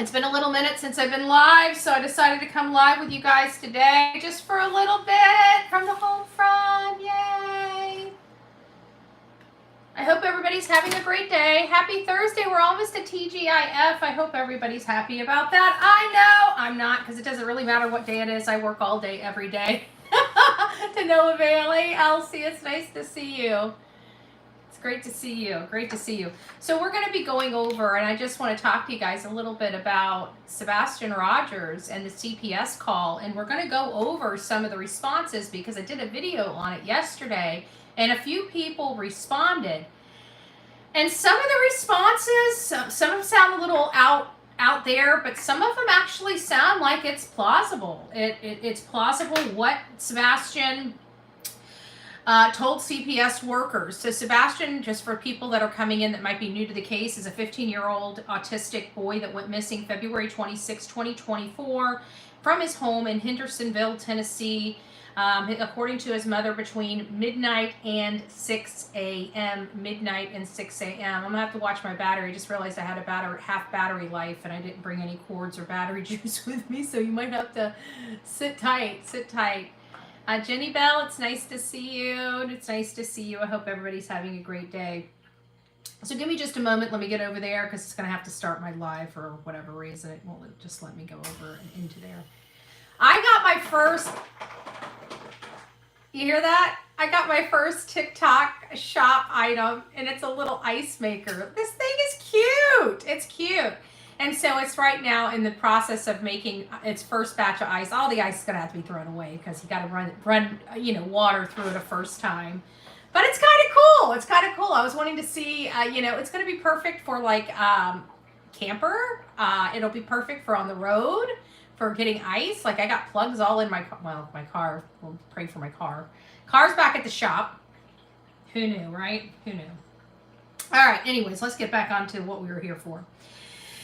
It's been a little minute since I've been live, so I decided to come live with you guys today just for a little bit from the home front. Yay! I hope everybody's having a great day. Happy Thursday. We're almost at TGIF. I hope everybody's happy about that. I know I'm not, because it doesn't really matter what day it is. I work all day, every day. To no avail. Hey, Elsie, it's nice to see you. Great to see you. Great to see you. So we're going to be going over, and I just want to talk to you guys a little bit about Sebastian Rogers and the CPS call, and we're going to go over some of the responses because I did a video on it yesterday, and a few people responded. And some of the responses, some of them sound a little out there, but some of them actually sound like it's plausible. It's plausible what Sebastian told CPS workers. So Sebastian, just for people that are coming in that might be new to the case, is a 15-year-old autistic boy that went missing February 26, 2024 from his home in Hendersonville, Tennessee, according to his mother, between midnight and 6 a.m. Midnight and 6 a.m. I'm going to have to watch my battery. I just realized I had a half battery life and I didn't bring any cords or battery juice with me, so you might have to sit tight. Jenny Bell, it's nice to see you. It's nice to see you. I hope everybody's having a great day. So give me just a moment. Let me get over there because it's going to have to start my live for whatever reason. It won't just let me go over and into there. I got my first, you hear that? I got my first TikTok shop item, and it's a little ice maker. This thing is cute. It's cute. And so it's right now in the process of making its first batch of ice. All the ice is going to have to be thrown away because you got to run water through it a first time. But it's kind of cool. It's kind of cool. I was wanting to see, it's going to be perfect for like camper. It'll be perfect for on the road for getting ice. Like I got plugs all in my car. We'll pray for my car. Car's back at the shop. Who knew, right? Who knew? All right. Anyways, let's get back on to what we were here for.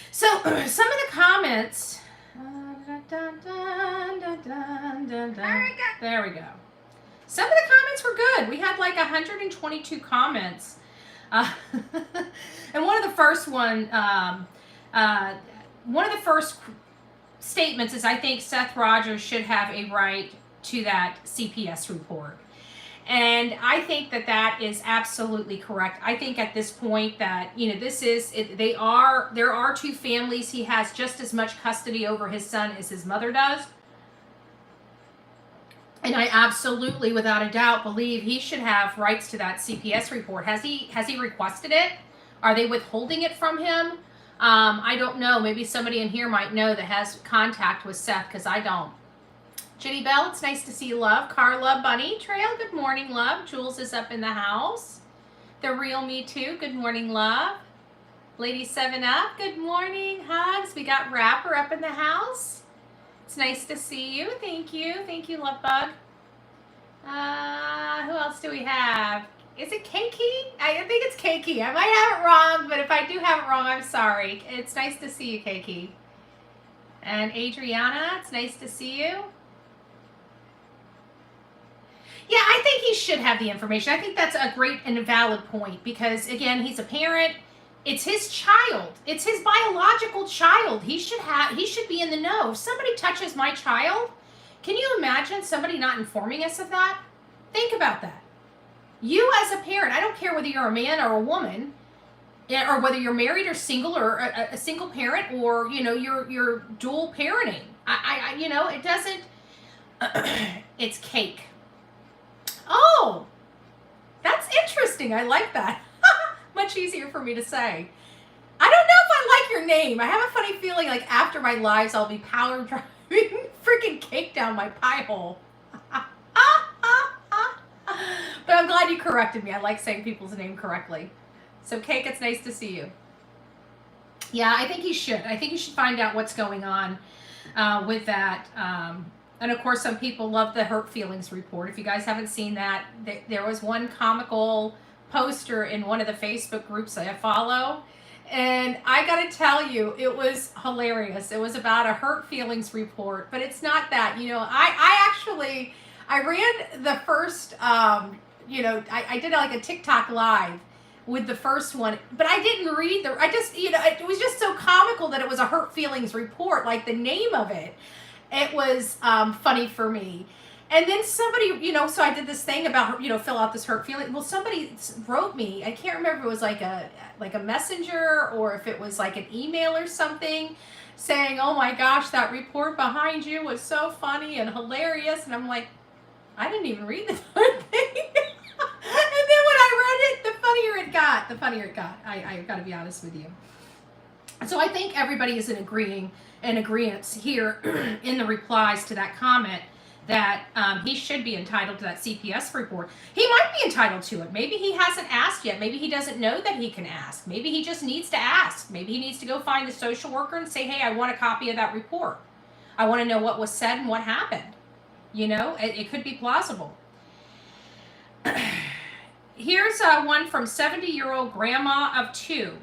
So some of the comments, there we go. Some of the comments were good. We had like 122 comments. And one of the first statements is, I think Seth Rogers should have a right to that CPS report. And I think that is absolutely correct. I think at this point that, there are two families. He has just as much custody over his son as his mother does. And I absolutely, without a doubt, believe he should have rights to that CPS report. Has he requested it? Are they withholding it from him? I don't know. Maybe somebody in here might know that has contact with Seth, because I don't. Jenny Bell, it's nice to see you, love. Carla Bunny Trail, good morning, love. Jules is up in the house. The Real Me Too, good morning, love. Lady 7 Up, good morning. Hugs. We got Rapper up in the house. It's nice to see you. Thank you. Thank you, Love Bug. Who else do we have? Is it Keiki? I think it's Keiki. I might have it wrong, but if I do have it wrong, I'm sorry. It's nice to see you, Keiki. And Adriana, it's nice to see you. Yeah, I think he should have the information. I think that's a great and valid point because, again, he's a parent. It's his child. It's his biological child. He should be in the know. If somebody touches my child, can you imagine somebody not informing us of that? Think about that. You as a parent, I don't care whether you're a man or a woman, or whether you're married or single, or a single parent, or you're dual parenting. It doesn't. It's cake. Oh, that's interesting. I like that. Much easier for me to say. I don't know if I like your name. I have a funny feeling like after my lives, I'll be power driving freaking cake down my pie hole. But I'm glad you corrected me. I like saying people's name correctly. So Cake, it's nice to see you. Yeah, I think he should. I think he should find out what's going on with that. And of course, some people love the hurt feelings report. If you guys haven't seen that, there was one comical poster in one of the Facebook groups that I follow. And I got to tell you, it was hilarious. It was about a hurt feelings report, but it's not that. I ran the first, I did like a TikTok live with the first one, but I didn't read I just, it was just so comical that it was a hurt feelings report, like the name of it. It was funny for me. And then somebody, so I did this thing about, fill out this hurt feeling. Well, somebody wrote me, I can't remember if it was like a messenger or if it was like an email or something, saying, oh my gosh, that report behind you was so funny and hilarious. And I'm like, I didn't even read the thing. And then when I read it, the funnier it got. I got to be honest with you. So I think everybody is in agreement here in the replies to that comment that he should be entitled to that CPS report. He might be entitled to it. Maybe he hasn't asked yet. Maybe he doesn't know that he can ask. Maybe he just needs to ask. Maybe he needs to go find the social worker and say, hey, I want a copy of that report. I want to know what was said and what happened. It could be plausible. Here's one from 70-year-old grandma of 2.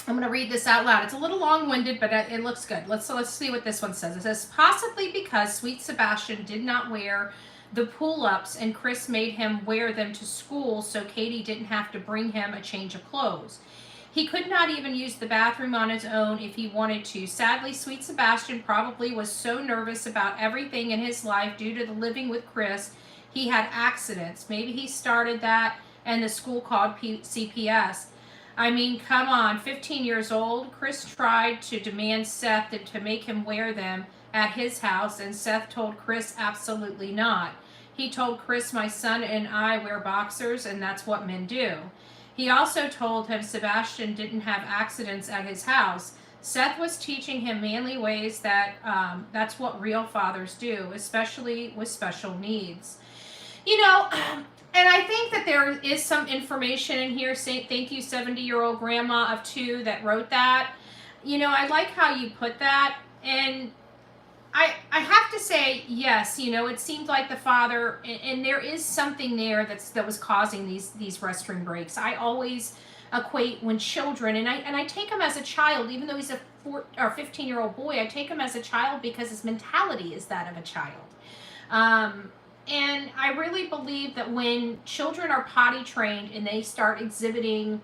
I'm going to read this out loud. It's a little long-winded, but it looks good. Let's see what this one says. It says, possibly because sweet Sebastian did not wear the pull-ups and Chris made him wear them to school so Katie didn't have to bring him a change of clothes. He could not even use the bathroom on his own if he wanted to. Sadly, sweet Sebastian probably was so nervous about everything in his life due to the living with Chris, he had accidents. Maybe he started that and the school called CPS. I mean, come on, 15 years old. Chris tried to demand Seth to make him wear them at his house, and Seth told Chris absolutely not. He told Chris, my son and I wear boxers, and that's what men do. He also told him Sebastian didn't have accidents at his house. Seth was teaching him manly ways that's what real fathers do, especially with special needs. And I think that there is some information in here. Thank you, 70-year-old grandma of 2 that wrote that. I like how you put that. And I have to say, yes, it seemed like the father, and there is something there that was causing these restroom breaks. I always equate when children, and I take him as a child, even though he's a 15-year-old boy, I take him as a child because his mentality is that of a child. And I really believe that when children are potty trained and they start exhibiting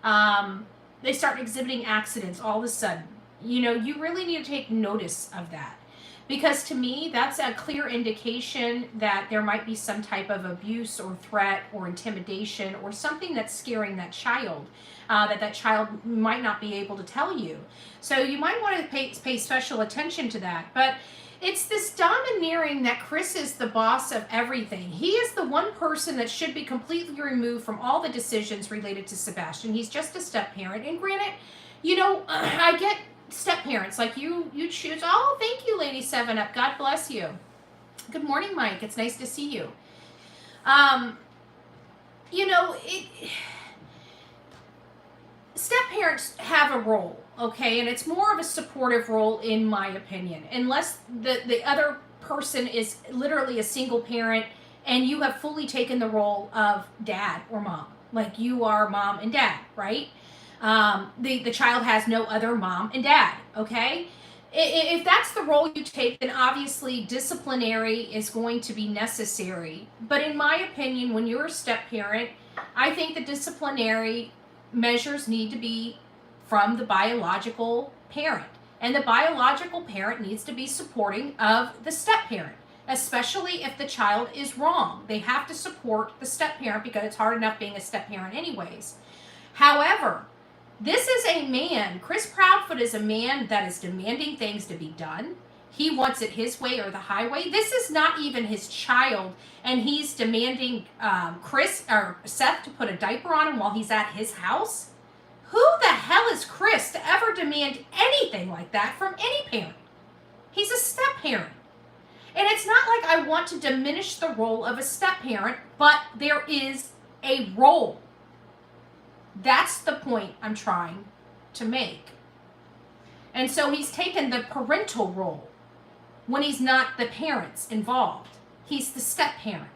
accidents all of a sudden, you really need to take notice of that. Because to me, that's a clear indication that there might be some type of abuse or threat or intimidation or something that's scaring that child, that child might not be able to tell you. So you might want to pay special attention to that. But it's this domineering that Chris is the boss of everything. He is the one person that should be completely removed from all the decisions related to Sebastian. He's just a step-parent. And granted, I get step-parents. Like you choose. Oh, thank you, Lady 7-Up. God bless you. Good morning, Mike. It's nice to see you. Step-parents have a role. Okay, and it's more of a supportive role in my opinion, unless the other person is literally a single parent and you have fully taken the role of dad or mom, like you are mom and dad, right? The child has no other mom and dad, okay? If that's the role you take, then obviously disciplinary is going to be necessary. But in my opinion, when you're a step parent, I think the disciplinary measures need to be from the biological parent. And the biological parent needs to be supporting of the step parent, especially if the child is wrong. They have to support the step parent because it's hard enough being a step parent anyways. However, this is a man, Chris Proudfoot is a man that is demanding things to be done. He wants it his way or the highway. This is not even his child, and he's demanding Seth to put a diaper on him while he's at his house. Who the hell is Chris to ever demand anything like that from any parent? He's a step parent. And it's not like I want to diminish the role of a step parent, but there is a role. That's the point I'm trying to make. And so he's taken the parental role when he's not the parents involved. He's the step parent.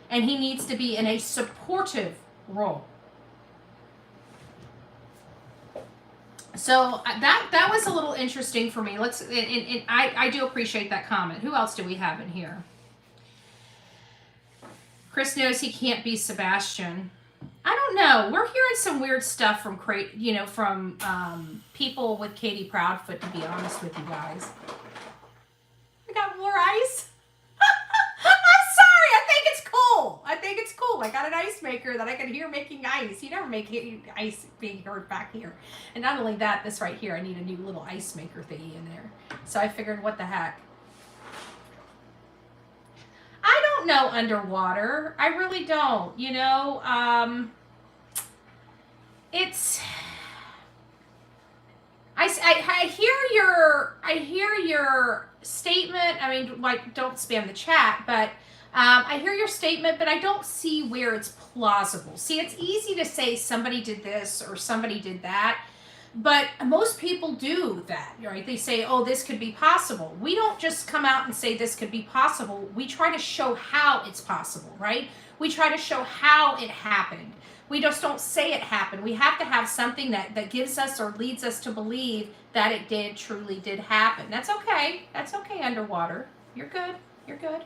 And he needs to be in a supportive role. So that was a little interesting for me. I do appreciate that comment. Who else do we have in here? Chris knows he can't be Sebastian. I don't know. We're hearing some weird stuff from people with Katie Proudfoot, to be honest with you guys. I got more ice. I'm sorry. I think it's cool. I got an ice maker that I can hear making ice. You never make ice being heard back here. And not only that, this right here, I need a new little ice maker thingy in there. So I figured, what the heck? I don't know underwater. I really don't. You know, it's. I hear your statement. I mean, like, don't spam the chat, but I hear your statement, but I don't see where it's plausible. See, it's easy to say somebody did this or somebody did that, but most people do that, right? They say, oh, this could be possible. We don't just come out and say this could be possible. We try to show how it's possible, right? We try to show how it happened. We just don't say it happened. We have to have something that gives us or leads us to believe that it truly did happen. That's okay. That's okay, underwater. You're good. You're good.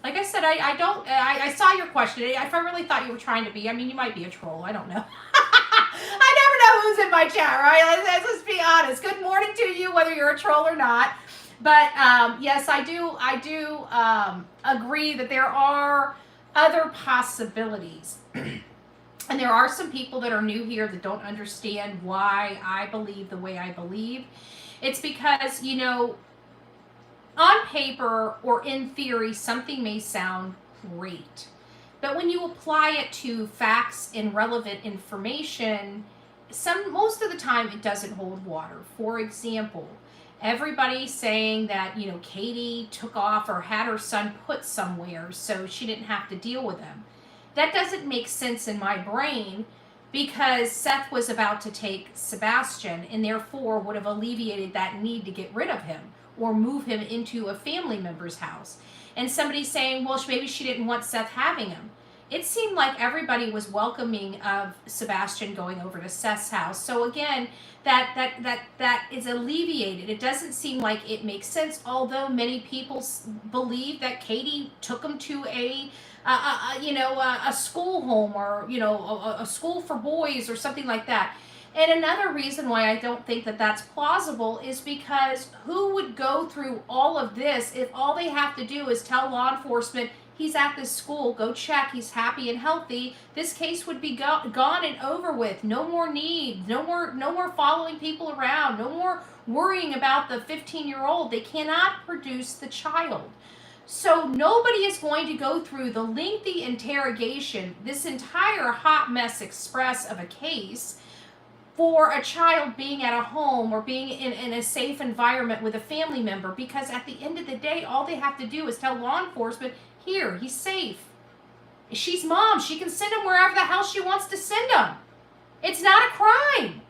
Like I said, I saw your question. If I really thought you were trying to be, I mean, you might be a troll. I don't know. I never know who's in my chat, right? Let's be honest. Good morning to you, whether you're a troll or not. But yes, I do agree that there are other possibilities. And there are some people that are new here that don't understand why I believe the way I believe. It's because, you know, on paper or in theory, something may sound great. But when you apply it to facts and relevant information, most of the time it doesn't hold water. For example, everybody saying that, you know, Katie took off or had her son put somewhere so she didn't have to deal with him. That doesn't make sense in my brain, because Seth was about to take Sebastian and therefore would have alleviated that need to get rid of him or move him into a family member's house. And somebody's saying, well, maybe she didn't want Seth having him. It seemed like everybody was welcoming of Sebastian going over to Seth's house. So again, that is alleviated. It doesn't seem like it makes sense, although many people believe that Katie took him to a school home, or, you know, a school for boys or something like that. And another reason why I don't think that that's plausible is because who would go through all of this if all they have to do is tell law enforcement, he's at this school, go check, he's happy and healthy. This case would be gone and over with. No more need, no more following people around, no more worrying about the 15-year-old. They cannot produce the child. So nobody is going to go through the lengthy interrogation, this entire hot mess express of a case, for a child being at a home or being in a safe environment with a family member, because at the end of the day, all they have to do is tell law enforcement, here, he's safe. She's mom. She can send him wherever the hell she wants to send him. It's not a crime.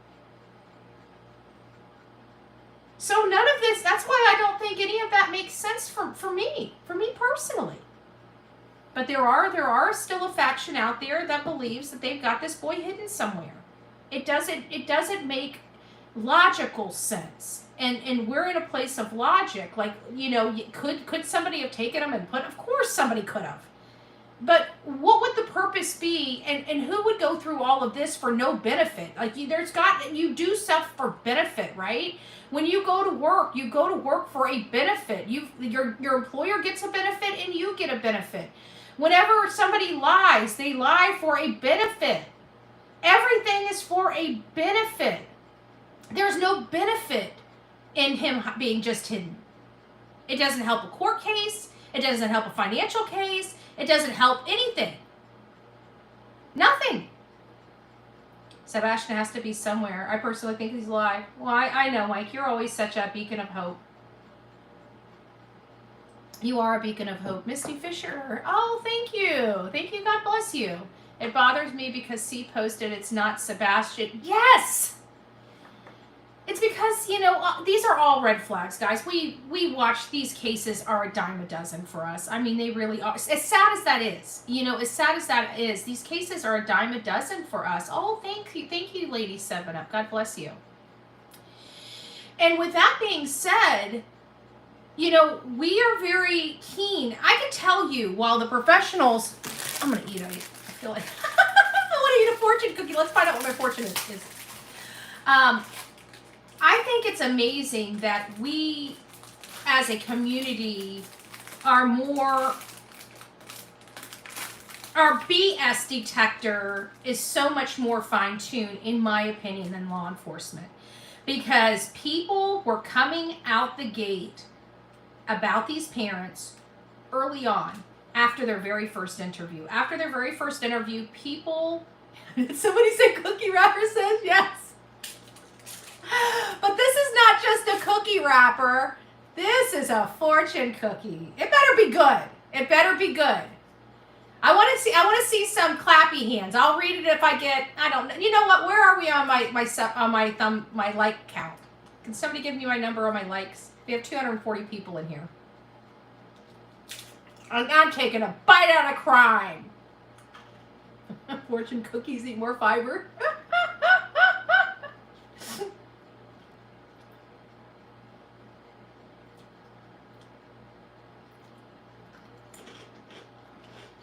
So none of this, that's why I don't think any of that makes sense for me personally. But there are still a faction out there that believes that they've got this boy hidden somewhere. It doesn't make logical sense. And we're in a place of logic. Like, you know, could somebody have taken him and of course somebody could have. But what would the purpose be, and who would go through all of this for no benefit? Like, you do stuff for benefit, right? When you go to work for a benefit. Your employer gets a benefit and you get a benefit. Whenever somebody lies, they lie for a benefit. Everything is for a benefit. There's no benefit in him being just hidden. It doesn't help a court case. It doesn't help a financial case. It doesn't help anything. Nothing. Sebastian has to be somewhere. I personally think he's alive. Well, I know, Mike. You're always such a beacon of hope. You are a beacon of hope. Misty Fisher. Oh, thank you. Thank you. God bless you. It bothers me because C posted it's not Sebastian. Yes! It's because, you know, these are all red flags, guys. We watch, these cases are a dime a dozen for us. I mean, they really are. As sad as that is, you know, as sad as that is, these cases are a dime a dozen for us. Oh, thank you, Lady 7-Up. God bless you. And with that being said, you know, we are very keen. I can tell you, while the professionals, I'm going to eat, I feel like, I want to eat a fortune cookie. Let's find out what my fortune is. I think it's amazing that we, as a community, are more. Our BS detector is so much more fine-tuned, in my opinion, than law enforcement. Because people were coming out the gate about these parents early on, after their very first interview. After their very first interview, people... Somebody said cookie wrapper says yes. But this is not just a cookie wrapper. This is a fortune cookie. It better be good. It better be good. I want to see some clappy hands. I'll read it if I get, I don't know. You know what? Where are we on my like count? Can somebody give me my number on my likes? We have 240 people in here. I'm taking a bite out of crime. Fortune cookies eat more fiber.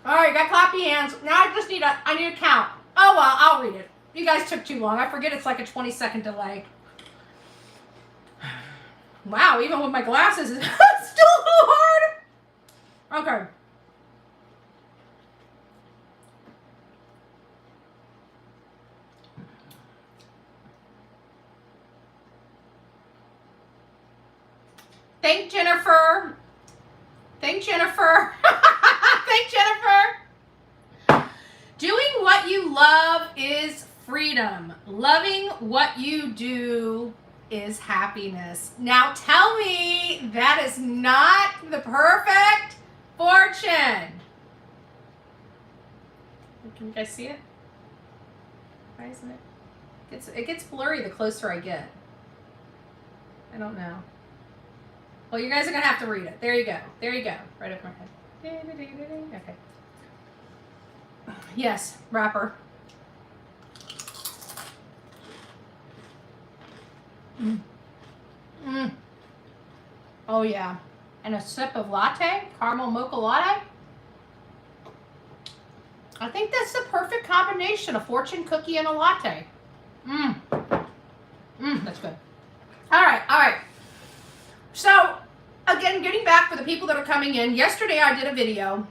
All right, got clappy hands. Now I need a count. Oh well, I'll read it. You guys took too long. I forget it's like a 20-second delay. Wow, even with my glasses, it's still a little hard. Okay. Thank Jennifer. Thank Jennifer. Thank Jennifer. Doing what you love is freedom. Loving what you do is happiness. Now tell me that is not the perfect fortune. Can you guys see it? Why isn't it? It gets blurry the closer I get. I don't know. Well, you guys are going to have to read it. There you go. There you go. Right over my head. Okay. Yes, wrapper. Oh, yeah. And a sip of latte, caramel mocha latte. I think that's the perfect combination, a fortune cookie and a latte. That's good. All right. So, again, getting back for the people that are coming in, yesterday I did a video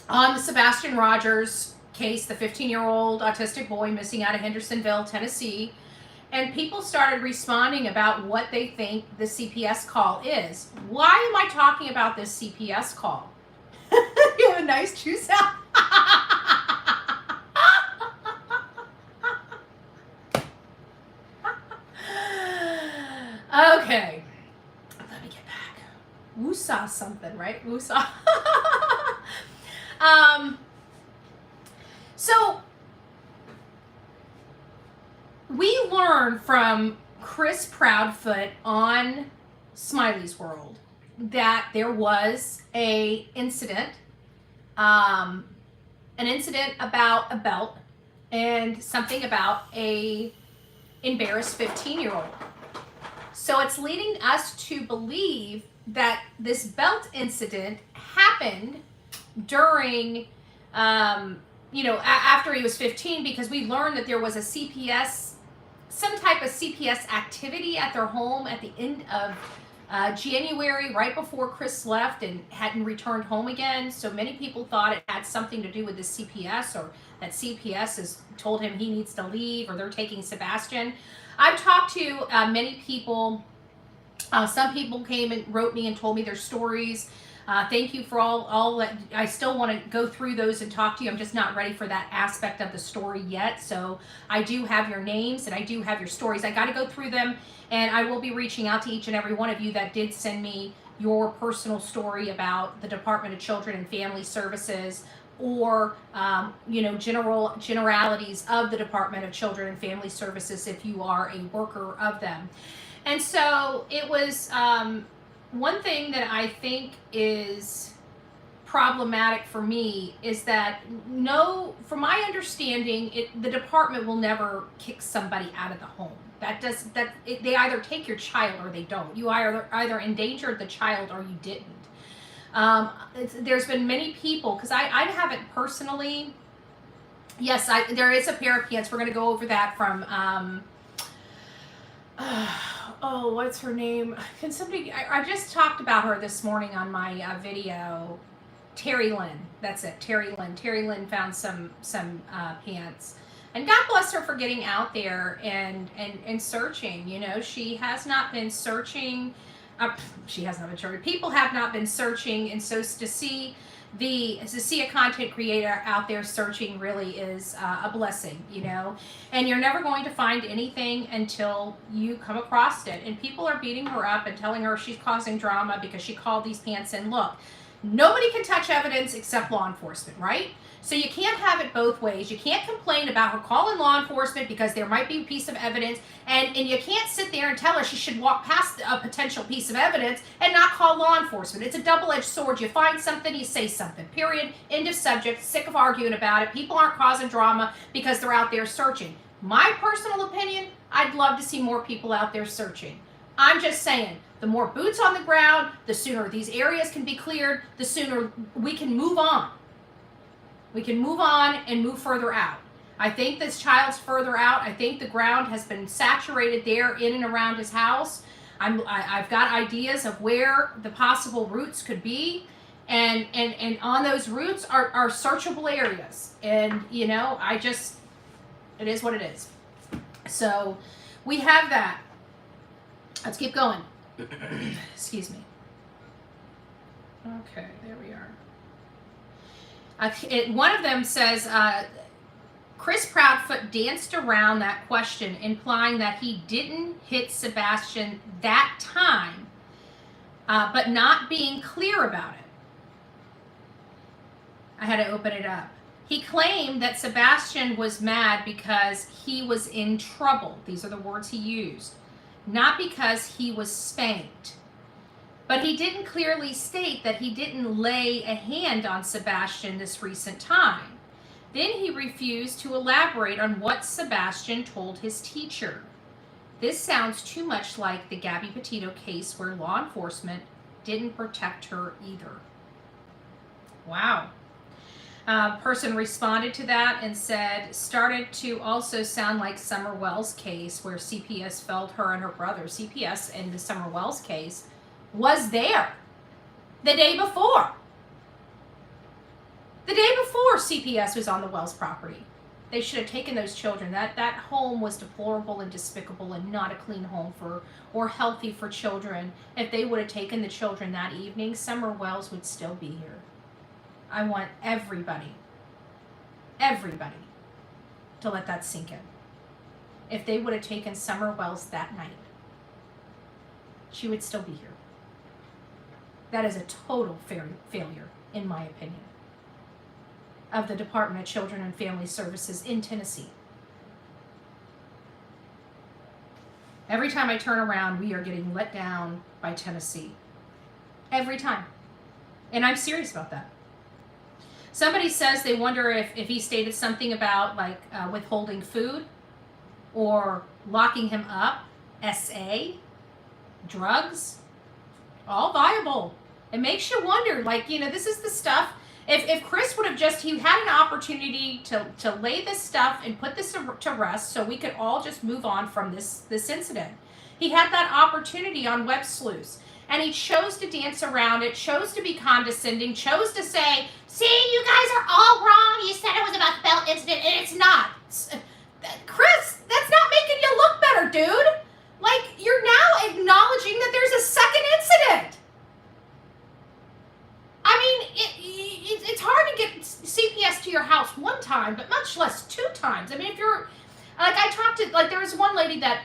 on the Sebastian Rogers case, the 15-year-old autistic boy missing out of Hendersonville, Tennessee, and people started responding about what they think the CPS call is. Why am I talking about this CPS call? You have a nice chew sound. Okay. Let me get back. Woosah something, right? Woosah. So we learned from Chris Proudfoot on Smiley's World that there was an incident about a belt and something about a embarrassed 15-year-old. So it's leading us to believe that this belt incident happened during, after he was 15, because we learned that there was a CPS, some type of CPS activity at their home at the end of January, right before Chris left and hadn't returned home again. So many people thought it had something to do with the CPS, or that CPS has told him he needs to leave, or they're taking Sebastian. I've talked to many people. Some people came and wrote me and told me their stories. Thank you for all that. I still want to go through those and talk to you. I'm just not ready for that aspect of the story yet. So I do have your names and I do have your stories. I got to go through them, and I will be reaching out to each and every one of you that did send me your personal story about the Department of Children and Family Services, or generalities of the Department of Children and Family Services if you are a worker of them. And so it was one thing that I think is problematic for me is that from my understanding, the department will never kick somebody out of the home. They either take your child or they don't. You either endangered the child or you didn't. There's been many people, because I haven't personally, Yes, there is a pair of pants. We're going to go over that from, oh, what's her name? Can somebody, I just talked about her this morning on my video. Terry Lynn. That's it. Terry Lynn. Terry Lynn found some pants. And God bless her for getting out there and searching. You know, she has not been searching. She has not been searching. People have not been searching. And so to see a content creator out there searching really is a blessing, you know. And you're never going to find anything until you come across it. And people are beating her up and telling her she's causing drama because she called these pants in. Look, nobody can touch evidence except law enforcement, right? So you can't have it both ways. You can't complain about her calling law enforcement because there might be a piece of evidence, and you can't sit there and tell her she should walk past a potential piece of evidence and not call law enforcement. It's a double-edged sword. You find something, you say something. Period. End of subject. Sick of arguing about it. People aren't causing drama because they're out there searching. My personal opinion, I'd love to see more people out there searching. I'm just saying, the more boots on the ground, the sooner these areas can be cleared, the sooner we can move on. We can move on and move further out. I think this child's further out. I think the ground has been saturated there in and around his house. I've got ideas of where the possible routes could be. And on those routes are searchable areas. And, you know, it is what it is. So we have that. Let's keep going. Excuse me. Okay, there we are. One of them says, Chris Proudfoot danced around that question, implying that he didn't hit Sebastian that time, but not being clear about it. I had to open it up. He claimed that Sebastian was mad because he was in trouble. These are the words he used. Not because he was spanked. But he didn't clearly state that he didn't lay a hand on Sebastian this recent time. Then he refused to elaborate on what Sebastian told his teacher. This sounds too much like the Gabby Petito case where law enforcement didn't protect her either. Wow. Person responded to that and said, started to also sound like Summer Wells' case where CPS felled her and her brother. CPS in the Summer Wells case was there the day before. The day before CPS was on the Wells property. They should have taken those children. That home was deplorable and despicable and not a clean home or healthy for children. If they would have taken the children that evening, Summer Wells would still be here. I want everybody to let that sink in. If they would have taken Summer Wells that night, she would still be here. That is a total failure, in my opinion, of the Department of Children and Family Services in Tennessee. Every time I turn around, we are getting let down by Tennessee. Every time. And I'm serious about that. Somebody says they wonder if he stated something about withholding food or locking him up, SA, drugs, all viable. It makes you wonder, this is the stuff. If Chris would have he had an opportunity to lay this stuff and put this to rest so we could all just move on from this incident. He had that opportunity on Web Sleuths, and he chose to dance around it, chose to be condescending, chose to say, see, you guys are all wrong. You said it was about the belt incident, and it's not. Chris, that's not making you look better, dude. You're now acknowledging that there's a second incident. I mean, it's hard to get CPS to your house one time, but much less two times. I mean, if you're, I talked to, there was one lady that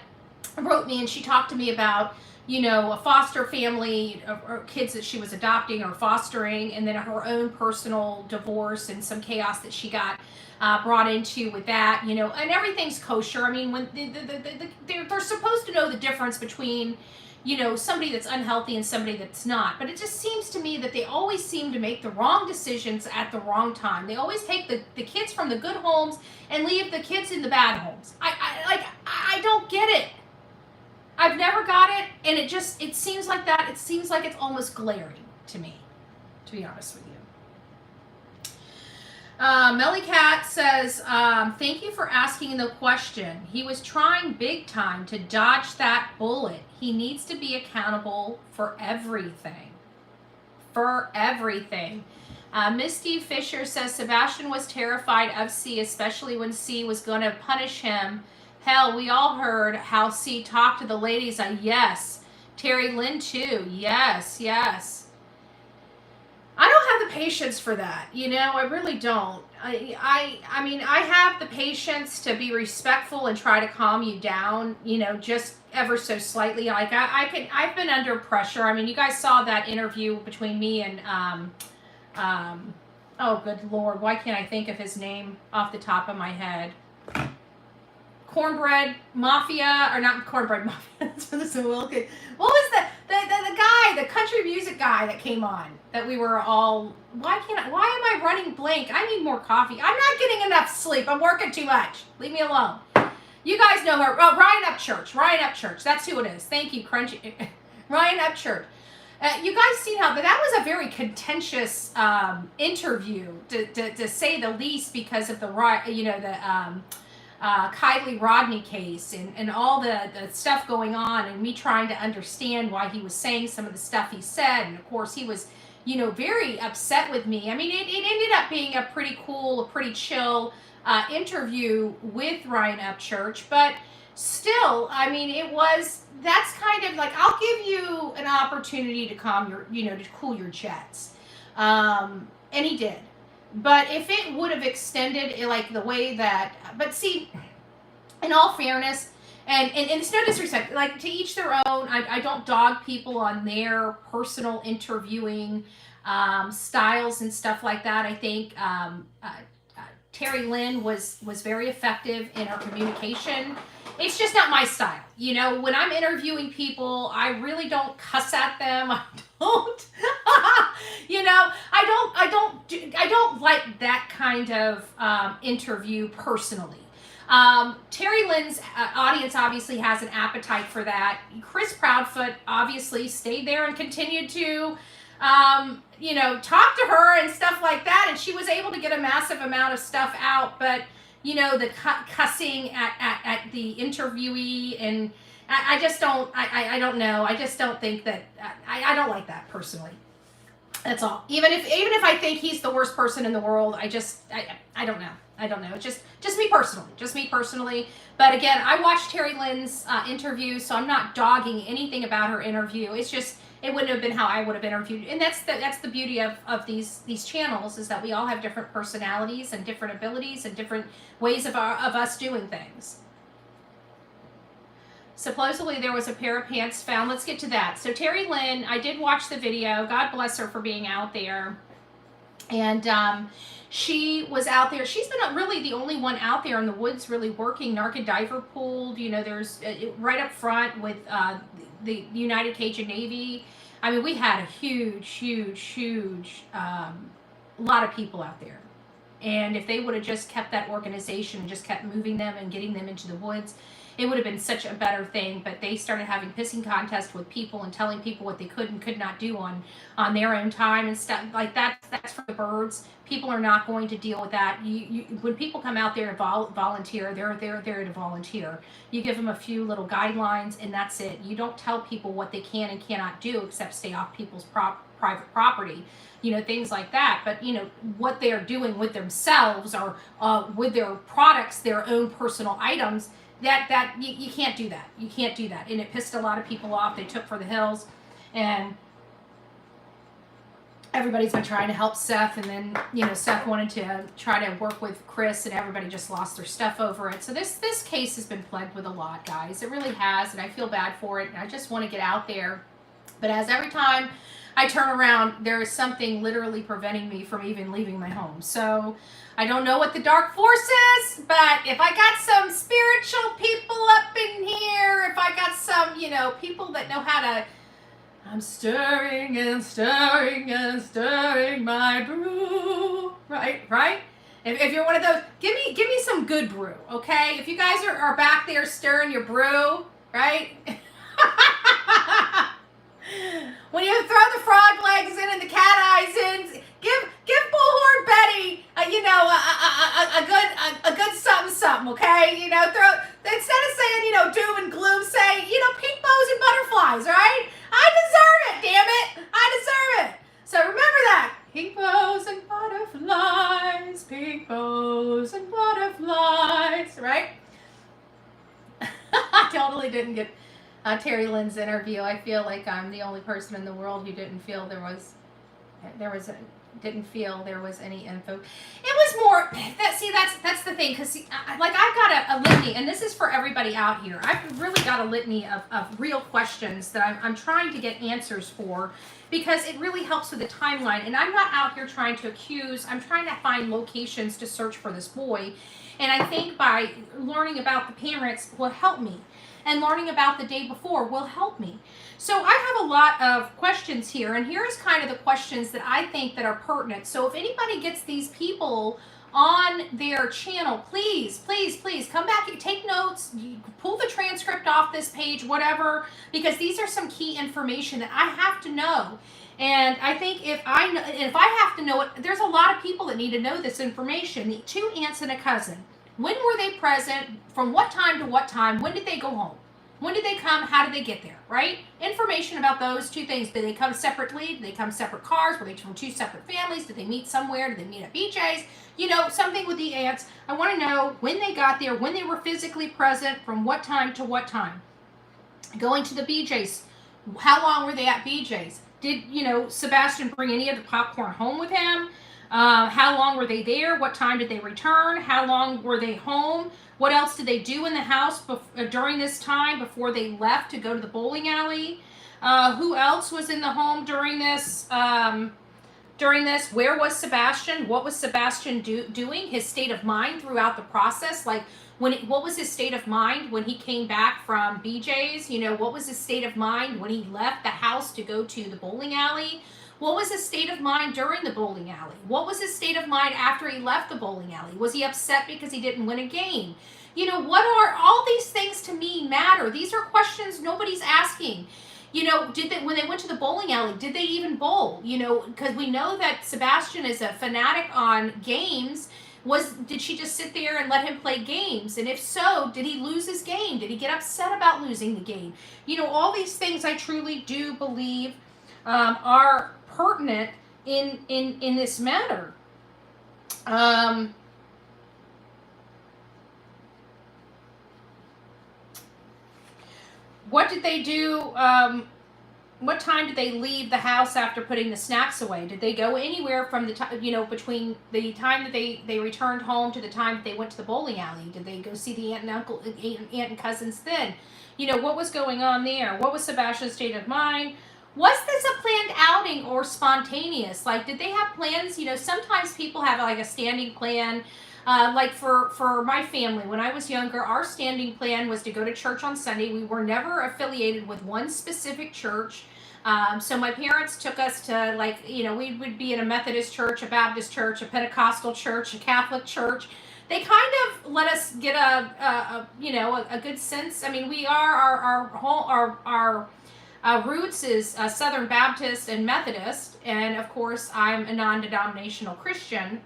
wrote me and she talked to me about, a foster family or kids that she was adopting or fostering, and then her own personal divorce and some chaos that she got brought into with that, and everything's kosher. I mean, when they're supposed to know the difference between, somebody that's unhealthy and somebody that's not. But it just seems to me that they always seem to make the wrong decisions at the wrong time. They always take the kids from the good homes and leave the kids in the bad homes. I don't get it. I've never got it, and it seems like that. It seems like it's almost glaring to me, to be honest with you. Melly Cat says, thank you for asking the question. He was trying big time to dodge that bullet. He needs to be accountable for everything. For everything. Misty Fisher says, Sebastian was terrified of C, especially when C was going to punish him. Hell, we all heard how C talked to the ladies. Yes. Terry Lynn too. Yes, yes. I don't have the patience for that, you know. I really don't. I mean, I have the patience to be respectful and try to calm you down, you know, just ever so slightly. Like I've been under pressure. I mean, you guys saw that interview between me and oh good Lord, why can't I think of his name off the top of my head? Cornbread Mafia, or not Cornbread Mafia. That's for the Wilkins. What was the guy, the country music guy that came on that we were all? Why am I running blank? I need more coffee. I'm not getting enough sleep. I'm working too much. Leave me alone. You guys know her. Oh, Ryan Upchurch. Ryan Upchurch. That's who it is. Thank you, Crunchy. Ryan Upchurch. You guys seen how that was a very contentious interview to say the least, because of the Kylie Rodney case and all the stuff going on, and me trying to understand why he was saying some of the stuff he said. And of course he was, you know, very upset with me. I mean, it ended up being a pretty cool, a pretty chill interview with Ryan Upchurch, but still, I mean, that's kind of like, I'll give you an opportunity to calm your, you know, to cool your jets. And he did. But if it would have extended it like the way that, but see, in all fairness, and it's no disrespect, like to each their own. I don't dog people on their personal interviewing styles and stuff like that. I think Terry Lynn was very effective in her communication. It's just not my style. You know, when I'm interviewing people, I really don't cuss at them. I don't, you know, I don't like that kind of interview personally. Terry Lynn's audience obviously has an appetite for that. Chris Proudfoot obviously stayed there and continued to, you know, talk to her and stuff like that. And she was able to get a massive amount of stuff out. But, you know, the cussing at the interviewee, and I just don't, I don't know. I just don't think that, I don't like that personally. That's all. Even if I think he's the worst person in the world, I don't know. I don't know. It's just me personally. But again, I watched Terry Lynn's interview, so I'm not dogging anything about her interview. It's just, it wouldn't have been how I would have interviewed. And that's the beauty of these channels, is that we all have different personalities and different abilities and different ways of us doing things. Supposedly there was a pair of pants found. Let's get to that. So Terry Lynn, I did watch the video. God bless her for being out there. And she was out there. She's been really the only one out there in the woods really working. Narca diver pooled. You know, there's right up front with the United Cajun Navy. I mean, we had a huge lot of people out there. And if they would have just kept that organization and just kept moving them and getting them into the woods, it would have been such a better thing. But they started having pissing contests with people and telling people what they could and could not do on their own time and stuff like that. That's for the birds. People are not going to deal with that. When people come out there to volunteer, they're there to volunteer. You give them a few little guidelines, and that's it. You don't tell people what they can and cannot do except stay off people's private property. You know, things like that. But, you know, what they're doing with themselves or with their products, their own personal items, that you can't do that. You can't do that. And it pissed a lot of people off. They took for the hills. And everybody's been trying to help Seth. And then, you know, Seth wanted to try to work with Chris, and everybody just lost their stuff over it. So this case has been plagued with a lot, guys. It really has. And I feel bad for it. And I just want to get out there. But as every time I turn around, there is something literally preventing me from even leaving my home. So I don't know what the dark force is, but if I got some spiritual people up in here, if I got some, you know, people that know how to, I'm stirring and stirring and stirring my brew, right? If you're one of those, give me some good brew, okay? If you guys are back there stirring your brew, right? When you throw the frog legs in and the cat eyes in, give Bullhorn Betty, say, instead of saying, doom and gloom, say, pink bows and butterflies, right? I deserve it, damn it. I deserve it. So remember that. Pink bows and butterflies, pink bows and butterflies, right? I totally didn't get Terry Lynn's interview. I feel like I'm the only person in the world who didn't feel there was any info. It was more that's the thing, because I've got a litany, and this is for everybody out here. I've really got a litany of real questions that I'm trying to get answers for, because it really helps with the timeline. And I'm not out here trying to accuse. I'm trying to find locations to search for this boy, and I think by learning about the parents will help me, and learning about the day before will help me. So I have a lot of questions here, and here's kind of the questions that I think that are pertinent. So if anybody gets these people on their channel, please come back and take notes, pull the transcript off this page, whatever, because these are some key information that I have to know. And I think if I have to know it, there's a lot of people that need to know this information. The 2 aunts and a cousin. When were they present? From what time to what time? When did they go home? When did they come? How did they get there? Right? Information about those 2 things. Did they come separately? Did they come separate cars? Were they from 2 separate families? Did they meet somewhere? Did they meet at BJ's? Something with the aunts. I want to know when they got there, when they were physically present, from what time to what time. Going to the BJ's. How long were they at BJ's? Did, Sebastian bring any of the popcorn home with him? How long were they there? What time did they return? How long were they home? What else did they do in the house during this time before they left to go to the bowling alley? Who else was in the home during this? Where was Sebastian? What was Sebastian doing? His state of mind throughout the process, what was his state of mind when he came back from BJ's? What was his state of mind when he left the house to go to the bowling alley? What was his state of mind during the bowling alley? What was his state of mind after he left the bowling alley? Was he upset because he didn't win a game? What are all these things to me matter? These are questions nobody's asking. When they went to the bowling alley, did they even bowl? Because we know that Sebastian is a fanatic on games. Did she just sit there and let him play games? And if so, did he lose his game? Did he get upset about losing the game? All these things I truly do believe are pertinent in this matter. What did they do? What time did they leave the house after putting the snacks away? Did they go anywhere from the time, between the time that they returned home to the time that they went to the bowling alley? Did they go see the aunt and cousins then? What was going on there? What was Sebastian's state of mind? Was this a planned outing or spontaneous? Did they have plans? Sometimes people have a standing plan. For my family, when I was younger, our standing plan was to go to church on Sunday. We were never affiliated with one specific church. So my parents took us to we would be in a Methodist church, a Baptist church, a Pentecostal church, a Catholic church. They kind of let us get a good sense. I mean, we are our roots is Southern Baptist and Methodist, and of course I'm a non-denominational Christian.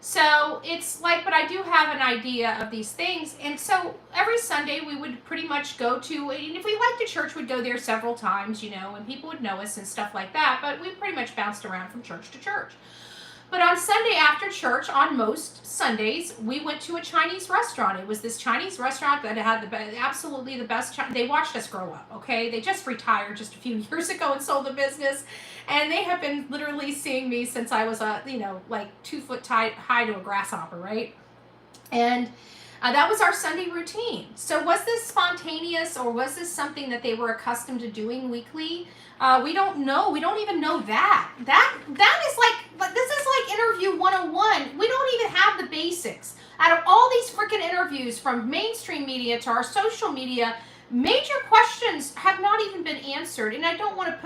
So it's but I do have an idea of these things. And so every Sunday we would pretty much go to, and if we liked the church, we'd go there several times, and people would know us and stuff like that. But we pretty much bounced around from church to church. But on Sunday after church, on most Sundays, we went to a Chinese restaurant. It was this Chinese restaurant that had absolutely the best. They watched us grow up, okay? They just retired just a few years ago and sold the business. And they have been literally seeing me since I was 2 foot high to a grasshopper, right? And that was our Sunday routine. So was this spontaneous, or was this something that they were accustomed to doing weekly? We don't know. We don't even know that. That is this is like interview 101. We don't even have the basics. Out of all these freaking interviews, from mainstream media to our social media, major questions have not even been answered. And I don't want to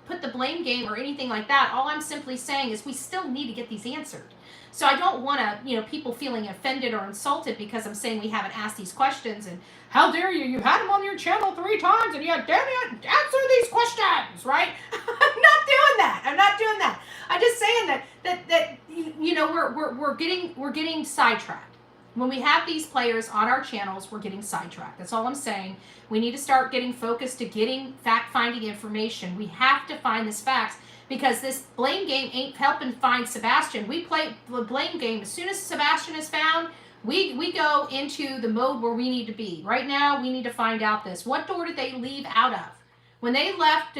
put the blame game or anything like that. All I'm simply saying is we still need to get these answered. So I don't want to, people feeling offended or insulted because I'm saying we haven't asked these questions, and how dare you? You had them on your channel 3 times and you had damn it answer these questions, right? I'm not doing that. I'm just saying that we're getting sidetracked. When we have these players on our channels, we're getting sidetracked. That's all I'm saying. We need to start getting focused to getting fact-finding information. We have to find this facts, because this blame game ain't helping find Sebastian. We play the blame game. As soon as Sebastian is found, we go into the mode where we need to be. Right now, we need to find out this. What door did they leave out of? When they left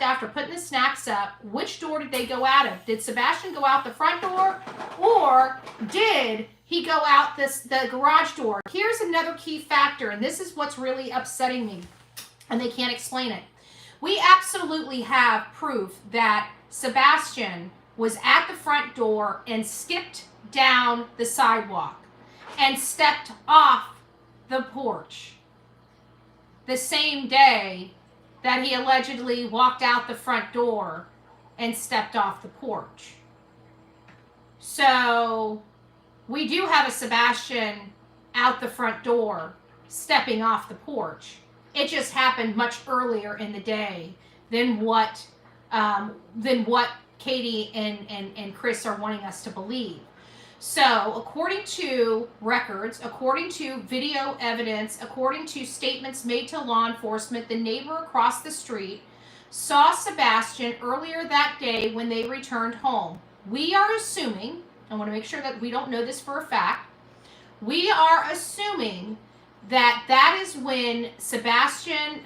after putting the snacks up, which door did they go out of? Did Sebastian go out the front door, or did he go out the garage door? Here's another key factor, and this is what's really upsetting me, and they can't explain it. We absolutely have proof that Sebastian was at the front door and skipped down the sidewalk and stepped off the porch the same day that he allegedly walked out the front door and stepped off the porch. So we do have a Sebastian out the front door stepping off the porch. It just happened much earlier in the day than what Katie and Chris are wanting us to believe. So according to records, according to video evidence, according to statements made to law enforcement, the neighbor across the street saw Sebastian earlier that day when they returned home. We are assuming, I want to make sure that we don't know this for a fact, we are assuming that is when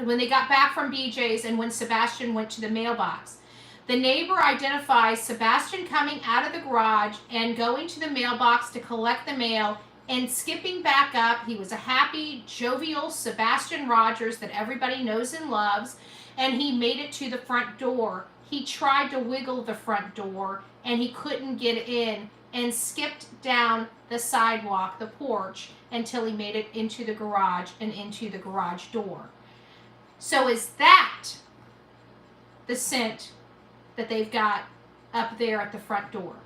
when they got back from BJ's and when Sebastian went to the mailbox. The neighbor identifies Sebastian coming out of the garage and going to the mailbox to collect the mail and skipping back up. He was a happy, jovial Sebastian Rogers that everybody knows and loves, and he made it to the front door. He tried to wiggle the front door and he couldn't get in and skipped down the sidewalk, the porch, until he made it into the garage and into the garage door. So is that the scent that they've got up there at the front door?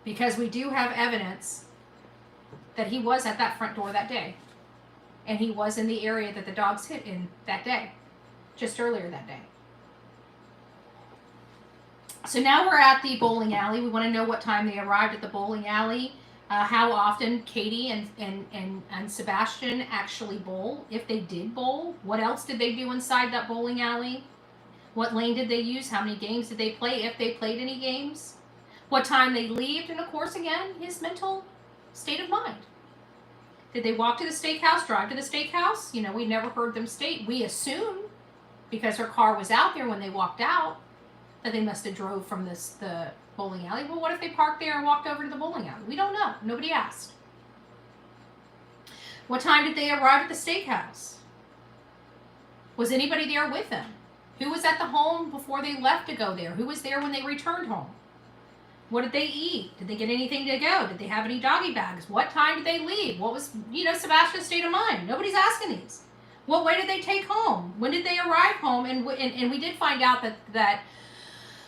Because we do have evidence that he was at that front door that day. And he was in the area that the dogs hit in that day, just earlier that day. So now we're at the bowling alley. We want to know what time they arrived at the bowling alley, how often Katie and Sebastian actually bowl, if they did bowl. What else did they do inside that bowling alley? What lane did they use? How many games did they play, if they played any games? What time they left, and of course, again, his mental state of mind. Did they walk to the steakhouse, drive to the steakhouse? You know, we never heard them state. We assume, because her car was out there when they walked out, that they must have drove from the bowling alley. Well, what if they parked there and walked over to the bowling alley? We don't know. Nobody asked. What time did they arrive at the steakhouse? Was anybody there with them? Who was at the home before they left to go there? Who was there when they returned home? What did they eat? Did they get anything to go? Did they have any doggy bags? What time did they leave? What was, Sebastian's state of mind? Nobody's asking these. What way did they take home? When did they arrive home? And we did find out that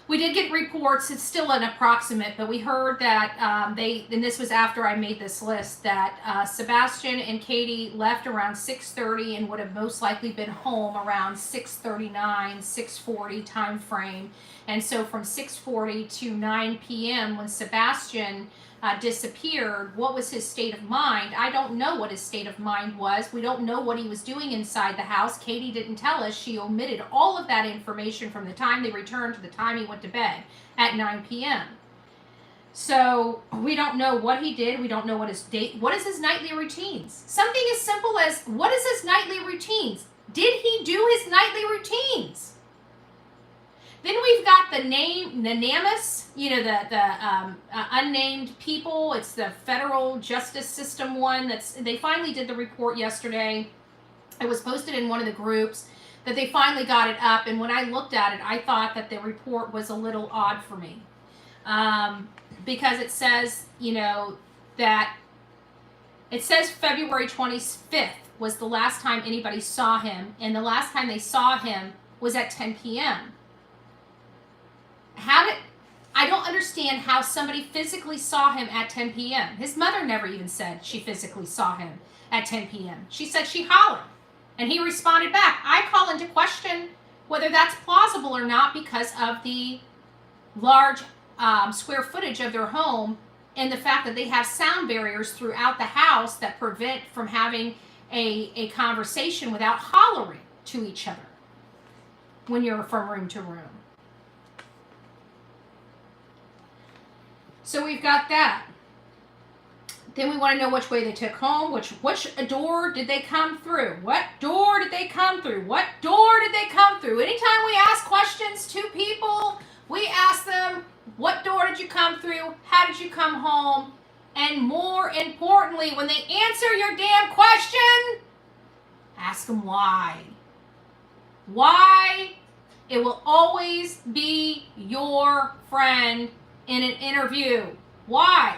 we did get reports. It's still an approximate, but we heard that and this was after I made this list, that Sebastian and Katie left around 6:30 and would have most likely been home around 6:39, 6:40 time frame. And so from 6:40 to 9 p.m. when Sebastian disappeared, what was his state of mind? I don't know what his state of mind was. We don't know what he was doing inside the house. Katie didn't tell us. She omitted all of that information from the time they returned to the time he went to bed at 9 p.m. So we don't know what he did. We don't know what is his nightly routines. Something as simple as, what is his nightly routines? Did he do his nightly routines? Then we've got the NAMUS, the unnamed people. It's the federal justice system one. They finally did the report yesterday. It was posted in one of the groups that they finally got it up. And when I looked at it, I thought that the report was a little odd for me. Because it says, that it says February 25th was the last time anybody saw him. And the last time they saw him was at 10 p.m. I don't understand how somebody physically saw him at 10 p.m. His mother never even said she physically saw him at 10 p.m. She said she hollered, and he responded back. I call into question whether that's plausible or not because of the large square footage of their home and the fact that they have sound barriers throughout the house that prevent from having a conversation without hollering to each other when you're from room to room. So we've got that. Then we want to know which way they took home, which door did they come through? What door did they come through? What door did they come through? Anytime we ask questions to people, we ask them, what door did you come through? How did you come home? And more importantly, when they answer your damn question, ask them why. Why? It will always be your friend in an interview. Why?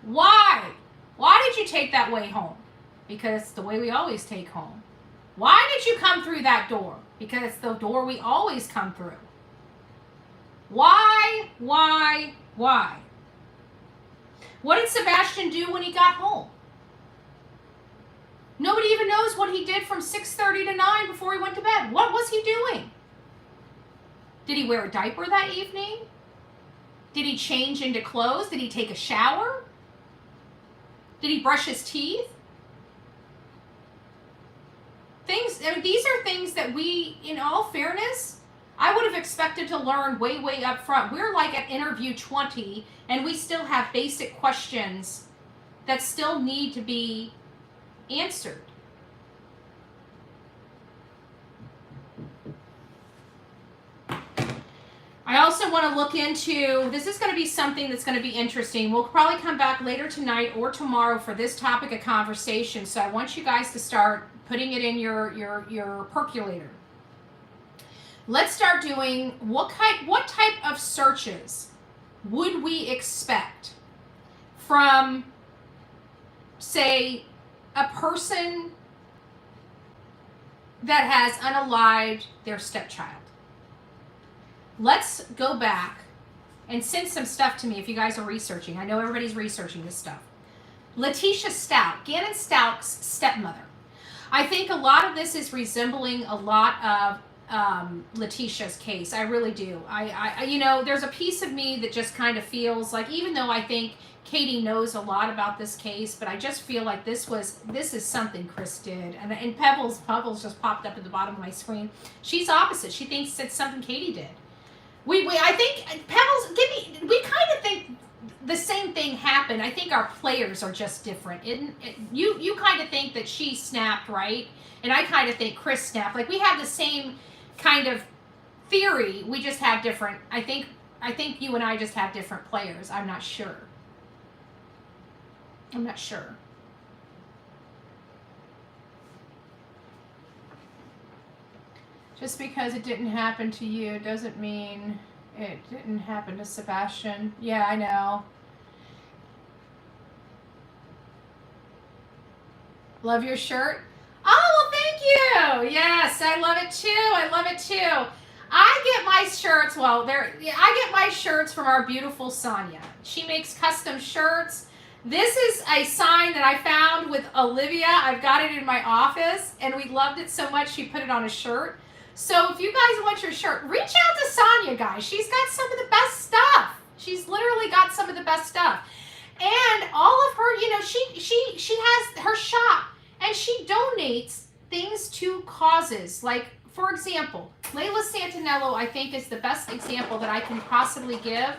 Why? Why did you take that way home? Because it's the way we always take home. Why did you come through that door? Because it's the door we always come through. Why? Why? Why? What did Sebastian do when he got home? Nobody even knows what he did from 6:30 to 9 before he went to bed. What was he doing? Did he wear a diaper that evening? Did he change into clothes? Did he take a shower? Did he brush his teeth? These are things that we, in all fairness, I would have expected to learn way, way up front. We're like at interview 20, and we still have basic questions that still need to be answered. I also want to look into, this is going to be something that's going to be interesting. We'll probably come back later tonight or tomorrow for this topic of conversation. So I want you guys to start putting it in your percolator. Let's start doing, what type of searches would we expect from, say, a person that has unalived their stepchild? Let's go back and send some stuff to me if you guys are researching. I know everybody's researching this stuff. Letitia Stout, Gannon Stout's stepmother. I think a lot of this is resembling a lot of Letitia's case. I really do. I you know, there's a piece of me that just kind of feels like, even though I think Katie knows a lot about this case, but I just feel like this is something Chris did. And Pebbles just popped up at the bottom of my screen. She's opposite. She thinks it's something Katie did. I think Pebbles, we kind of think the same thing happened. I think our players are just different. You kind of think that she snapped, right? And I kind of think Chris snapped. Like, we have the same kind of theory. We just have different, I think you and I just have different players. I'm not sure. Just because it didn't happen to you doesn't mean it didn't happen to Sebastian. Yeah, I know. Love your shirt? Oh, well, thank you. Yes, I love it too. I get my shirts, I get my shirts from our beautiful Sonia. She makes custom shirts. This is a sign that I found with Olivia. I've got it in my office, and we loved it so much she put it on a shirt. So if you guys want your shirt, reach out to Sonia, guys. She's got some of the best stuff. She's literally got some of the best stuff. And all of her, you know, she has her shop, and she donates things to causes. Like, for example, Layla Santinello, I think, is the best example that I can possibly give.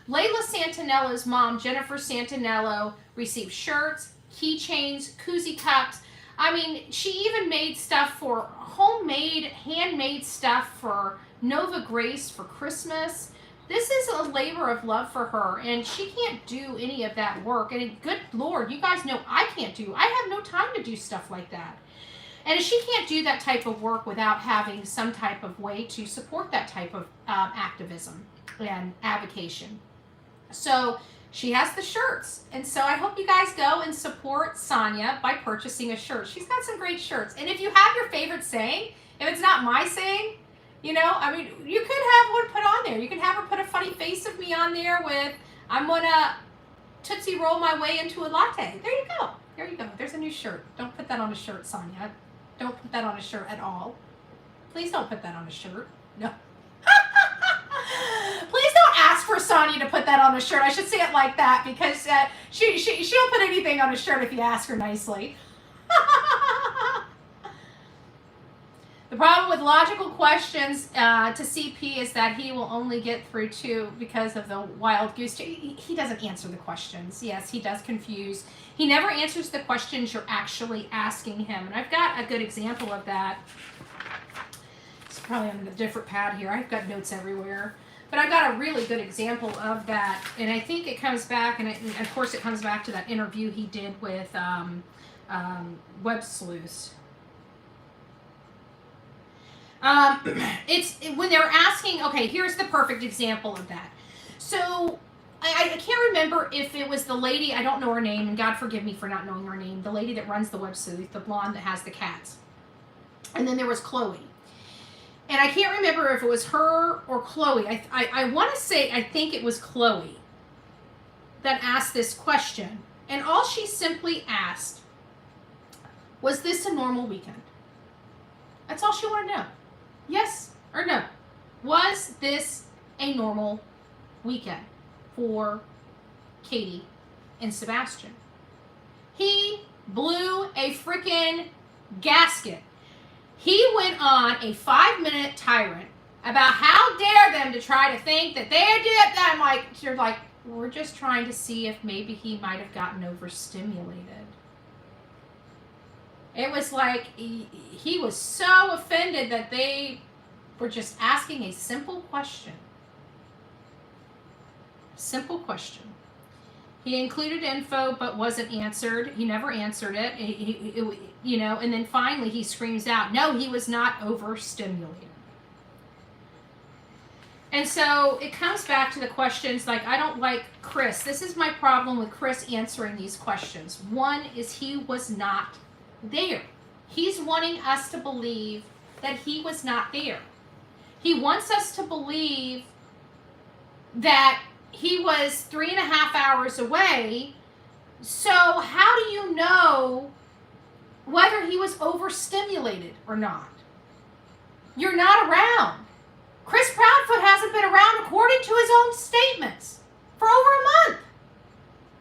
Layla Santinello's mom, Jennifer Santinello, received shirts, keychains, koozie cups. I mean, she even made stuff for homemade, handmade stuff for Nova Grace for Christmas. This is a labor of love for her, and she can't do any of that work. And good Lord, you guys know I have no time to do stuff like that. And she can't do that type of work without having some type of way to support that type of activism and avocation. So she has the shirts. And so I hope you guys go and support Sonia by purchasing a shirt. She's got some great shirts. And if you have your favorite saying, if it's not my saying, you know, I mean, you could have one put on there. You can have her put a funny face of me on there with, I'm going to Tootsie Roll my way into a latte. There you go. There you go. There's a new shirt. Don't put that on a shirt, Sonia. Don't put that on a shirt at all. Please don't put that on a shirt. No. Please don't ask for for Sonia to put that on a shirt. I should say it like that because she'll put anything on a shirt if you ask her nicely. The problem with logical questions to CP is that he will only get through 2 because of the wild goose chase. He doesn't answer the questions. Yes, he does confuse. He never answers the questions you're actually asking him. And I've got a good example of that. It's probably on a different pad here. I've got notes everywhere. But I've got a really good example of that. And I think it comes back, and of course it comes back to that interview he did with Web Sleuths. It's when they're asking, okay, here's the perfect example of that. So I can't remember if it was the lady, I don't know her name, and God forgive me for not knowing her name, the lady that runs the Web Sleuth, the blonde that has the cats. And then there was Chloe. And I can't remember if it was her or Chloe. I want to say, I think it was Chloe that asked this question. And all she simply asked, was this a normal weekend? That's all she wanted to know. Yes or no? Was this a normal weekend for Katie and Sebastian? He blew a freaking gasket. He went on a 5-minute tirade about how dare them to try to think that they did that. I'm like, you're like, we're just trying to see if maybe he might have gotten overstimulated. It was like he was so offended that they were just asking a simple question. Simple question. He included info but wasn't answered. He never answered it. You know, and then finally he screams out, no, he was not overstimulated. And so it comes back to the questions like, I don't like Chris. This is my problem with Chris answering these questions. One is he was not there. He's wanting us to believe that he was not there. He wants us to believe that he was 3.5 hours away. So how do you know whether he was overstimulated or not? You're not around. Chris Proudfoot hasn't been around according to his own statements for over a month.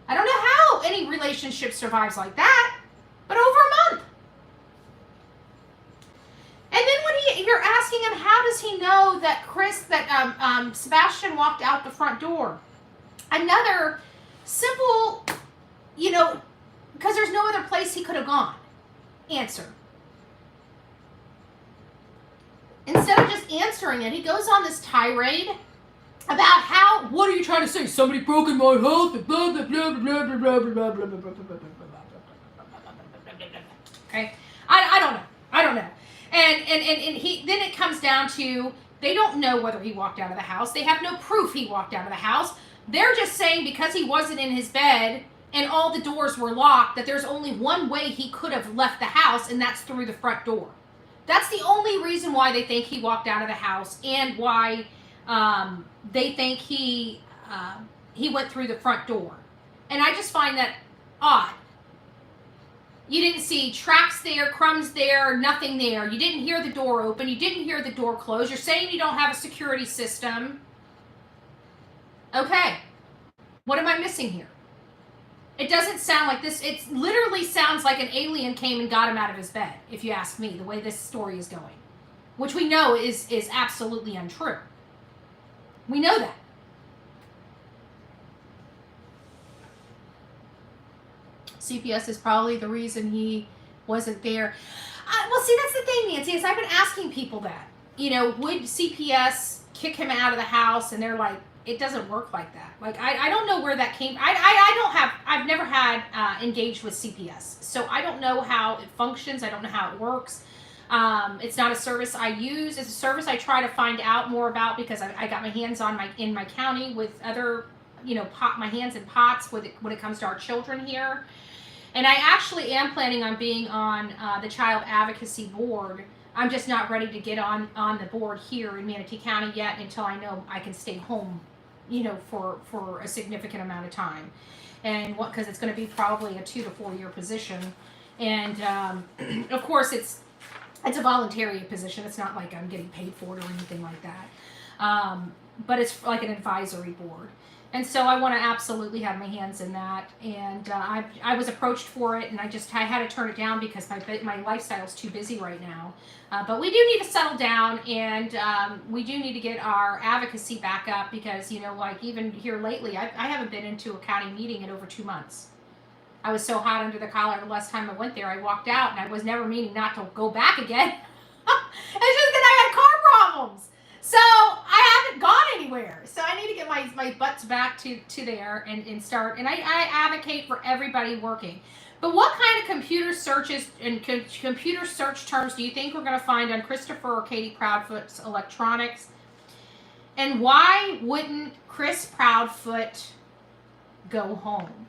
I don't know how any relationship survives like that. But over a month. And then when you're asking him, how does he know that Sebastian walked out the front door? Another simple, you know, because there's no other place he could have gone. Answer. Instead of just answering it, he goes on this tirade about how, what are you trying to say? Somebody broke in my house, blah, blah, blah, blah, blah, blah, blah, blah, blah, blah, blah. Okay, I don't know, and he then it comes down to they don't know whether he walked out of the house. They have no proof he walked out of the house. They're just saying because he wasn't in his bed and all the doors were locked that there's only one way he could have left the house, and that's through the front door. That's the only reason why they think he walked out of the house and why they think he went through the front door. And I just find that odd. You didn't see tracks there, crumbs there, nothing there. You didn't hear the door open. You didn't hear the door close. You're saying you don't have a security system. Okay. What am I missing here? It doesn't sound like this. It literally sounds like an alien came and got him out of his bed, if you ask me, the way this story is going. Which we know is absolutely untrue. We know that. CPS is probably the reason he wasn't there. Well, see, that's the thing, Nancy, is I've been asking people that. You know, would CPS kick him out of the house? And they're like, it doesn't work like that. Like, I don't know where that came. I've never had engaged with CPS. So I don't know how it functions. I don't know how it works. It's not a service I use. It's a service I try to find out more about because I got my hands on in my county with other, you know, my hands in pots when it comes to our children here. And I actually am planning on being on the Child Advocacy Board. I'm just not ready to get on the board here in Manatee County yet until I know I can stay home, you know, for a significant amount of time. And because it's going to be probably a 2 to 4 year position. And of course it's a voluntary position. It's not like I'm getting paid for it or anything like that. but it's like an advisory board. And so I want to absolutely have my hands in that. And I was approached for it, and I had to turn it down because my lifestyle is too busy right now. But we do need to settle down, and we do need to get our advocacy back up because, like even here lately, I haven't been into a county meeting in over 2 months. I was so hot under the collar the last time I went there. I walked out, and I was never meaning not to go back again. It's just that I had car problems. So I haven't gone anywhere. So I need to get my butts back to there and start. And I advocate for everybody working. But what kind of computer searches and computer search terms do you think we're going to find on Christopher or Katie Proudfoot's electronics? And why wouldn't Chris Proudfoot go home?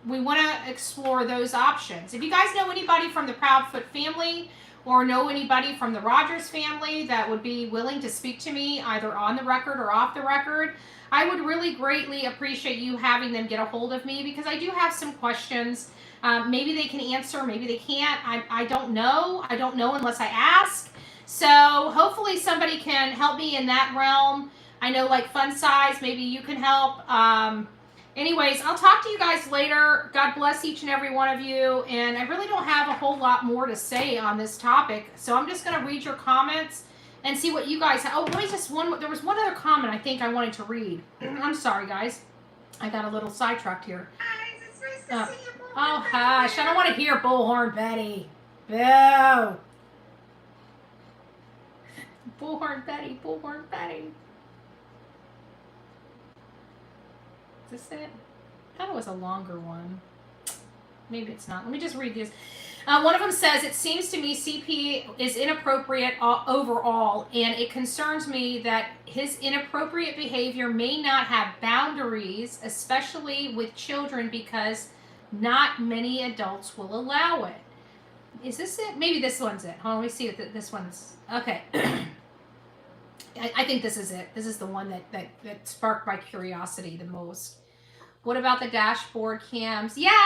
We want to explore those options. If you guys know anybody from the Proudfoot family, or know anybody from the Rogers family that would be willing to speak to me either on the record or off the record, I would really greatly appreciate you having them get a hold of me because I do have some questions. Maybe they can answer, maybe they can't. I don't know. I don't know unless I ask. So hopefully somebody can help me in that realm. I know like Fun Size, maybe you can help. Anyways, I'll talk to you guys later. God bless each and every one of you. And I really don't have a whole lot more to say on this topic. So I'm just going to read your comments and see what you guys have. Oh, there was one other comment I think I wanted to read. I'm sorry, guys. I got a little sidetracked here. Oh, hush. I don't want to hear Bullhorn Betty. Boo. Bullhorn Betty, Bullhorn Betty. Is this it? I thought it was a longer one. Maybe it's not. Let me just read this. One of them says, it seems to me CP is inappropriate overall, and it concerns me that his inappropriate behavior may not have boundaries, especially with children, because not many adults will allow it. Is this it? Maybe this one's it. Hold on, let me see if this one's... Okay. I think this is it. This is the one that sparked my curiosity the most. What about the dashboard cams? Yeah,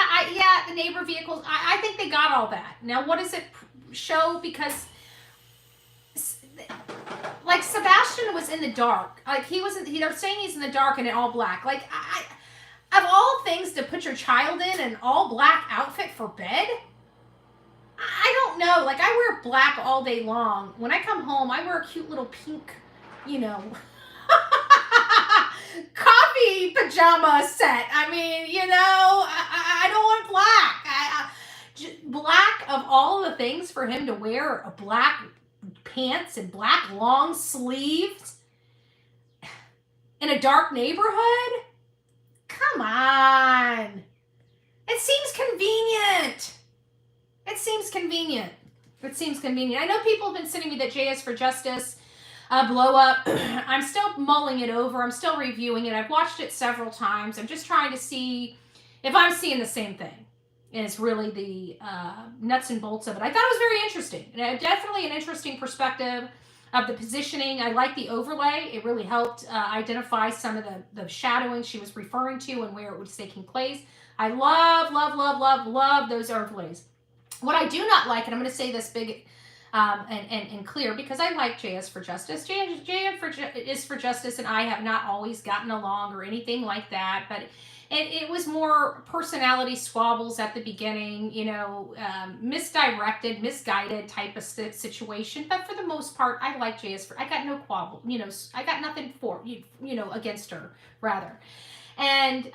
the neighbor vehicles. I think they got all that. Now, what does it show? Because, like, Sebastian was in the dark. Like, they're saying he's in the dark and in all black. Like, of all things to put your child in an all black outfit for bed, I don't know. Like, I wear black all day long. When I come home, I wear a cute little pink, coffee pajama set. I mean, I don't want black. Black, of all the things for him to wear, a black pants and black long sleeves in a dark neighborhood? Come on. It seems convenient. I know people have been sending me that JS for Justice blow up. I'm still mulling it over. I'm still reviewing it. I've watched it several times. I'm just trying to see if I'm seeing the same thing. And it's really the nuts and bolts of it. I thought it was very interesting. Definitely an interesting perspective of the positioning. I like the overlay. It really helped identify some of the shadowing she was referring to and where it was taking place. I love those overlays. What I do not like, and I'm going to say this big and clear, because I like JS for Justice. JS for Justice and I have not always gotten along or anything like that, but it was more personality squabbles at the beginning, misdirected, misguided type of situation. But for the most part, I like JS I got no quabble, I got nothing for, against her, rather. And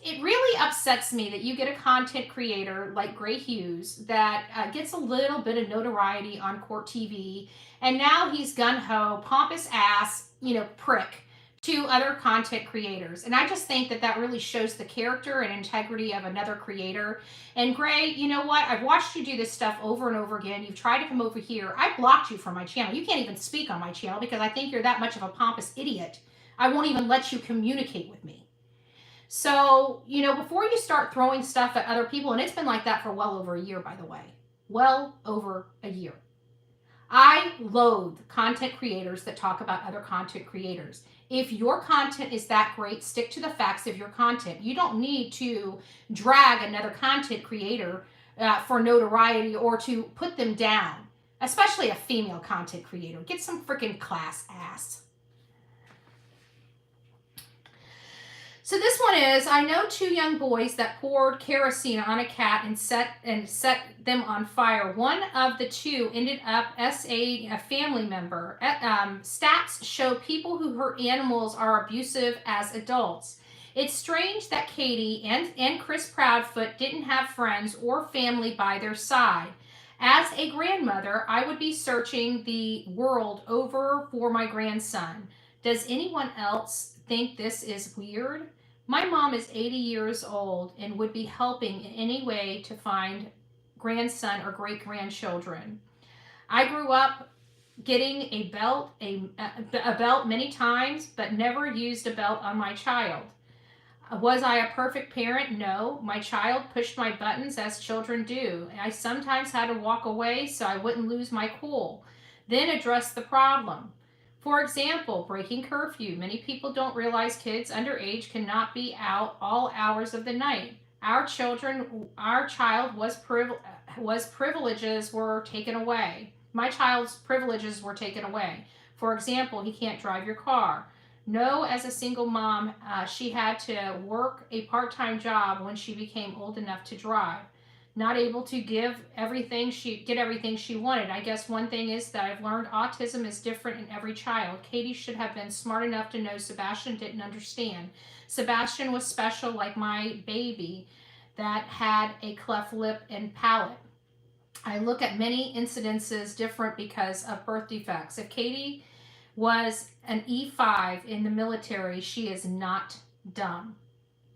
it really upsets me that you get a content creator like Gray Hughes that gets a little bit of notoriety on court TV, and now he's gun-ho, pompous ass, prick to other content creators. And I just think that really shows the character and integrity of another creator. And Gray, you know what? I've watched you do this stuff over and over again. You've tried to come over here. I blocked you from my channel. You can't even speak on my channel because I think you're that much of a pompous idiot. I won't even let you communicate with me. So, before you start throwing stuff at other people, and it's been like that for well over a year, by the way. Well over a year. I loathe content creators that talk about other content creators. If your content is that great, stick to the facts of your content. You don't need to drag another content creator for notoriety or to put them down. especially a female content creator. Get some freaking class, ass. So this one is, I know 2 young boys that poured kerosene on a cat and set them on fire. One of the 2 ended up as a family member. Stats show people who hurt animals are abusive as adults. It's strange that Katie and Chris Proudfoot didn't have friends or family by their side. As a grandmother, I would be searching the world over for my grandson. Does anyone else think this is weird? My mom is 80 years old and would be helping in any way to find grandson or great-grandchildren. I grew up getting a belt many times, but never used a belt on my child. Was I a perfect parent? No. My child pushed my buttons as children do. I sometimes had to walk away so I wouldn't lose my cool, then address the problem. For example, breaking curfew. Many people don't realize kids underage cannot be out all hours of the night. Our child privileges were taken away. My child's privileges were taken away. For example, he can't drive your car. No, as a single mom, she had to work a part-time job when she became old enough to drive. Not able to get everything she wanted. I guess one thing is that I've learned autism is different in every child. Katie should have been smart enough to know Sebastian didn't understand. Sebastian was special, like my baby that had a cleft lip and palate. I look at many incidences different because of birth defects. If Katie was an E5 in the military, she is not dumb.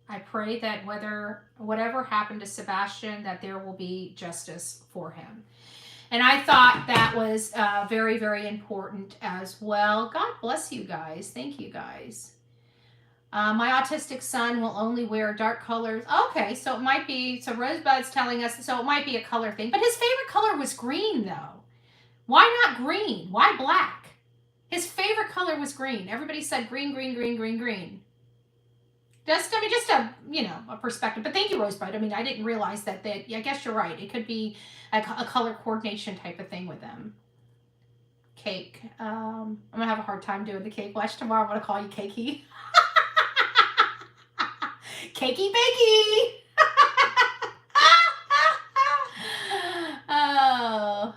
I pray that whatever happened to Sebastian, that there will be justice for him. And I thought that was very, very important as well. God bless you guys. Thank you guys. My autistic son will only wear dark colors. Okay, so it might be, so Rosebud's telling us, so it might be a color thing. But his favorite color was green, though. Why not green? Why black? His favorite color was green. Everybody said green, green, green, green, green. Just a perspective. But thank you, Rosebud. I mean, I didn't realize that, I guess you're right. It could be a color coordination type of thing with them. Cake. I'm going to have a hard time doing the cake. Watch tomorrow. I'm going to call you Cakey. Cakey bakey. Oh.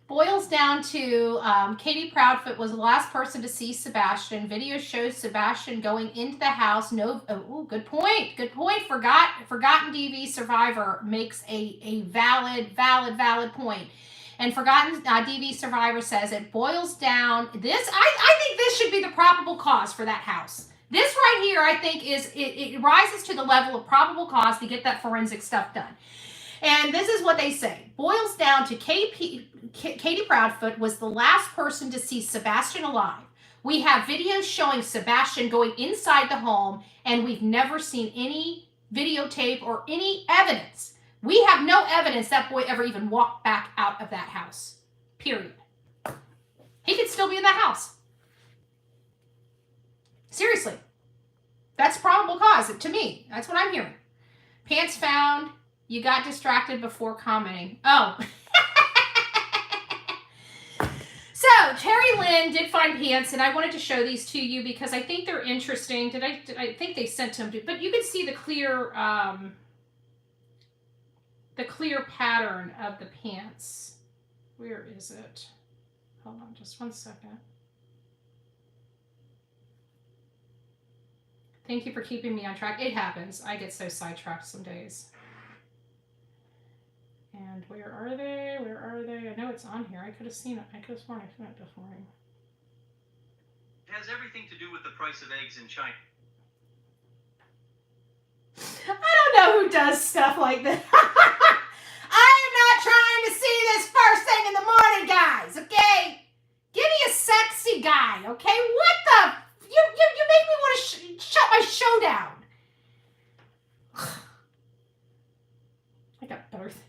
Boils down to Katie Proudfoot was the last person to see Sebastian. Video shows Sebastian going into the house. Good point. Good point. Forgotten DV survivor makes a valid point. And Forgotten DV survivor says it boils down. I think this should be the probable cause for that house. This right here, I think, it rises to the level of probable cause to get that forensic stuff done. And this is what they say. Boils down to Katie Proudfoot was the last person to see Sebastian alive. We have videos showing Sebastian going inside the home, and we've never seen any videotape or any evidence. We have no evidence that boy ever even walked back out of that house. Period. He could still be in that house. Seriously. That's probable cause to me. That's what I'm hearing. Pants found. You got distracted before commenting. Oh. So, Terry Lynn did find pants, and I wanted to show these to you because I think they're interesting. I think they sent them to, but you can see the clear pattern of the pants. Where is it? Hold on just one second. Thank you for keeping me on track. It happens. I get so sidetracked some days. And where are they? Where are they? I know it's on here. I could have seen it. I could have sworn I seen it this morning. It has everything to do with the price of eggs in China. I don't know who does stuff like that. I am not trying to see this first thing in the morning, guys, okay? Give me a sexy guy, okay? What the? You make me want to shut my show down. I got better things.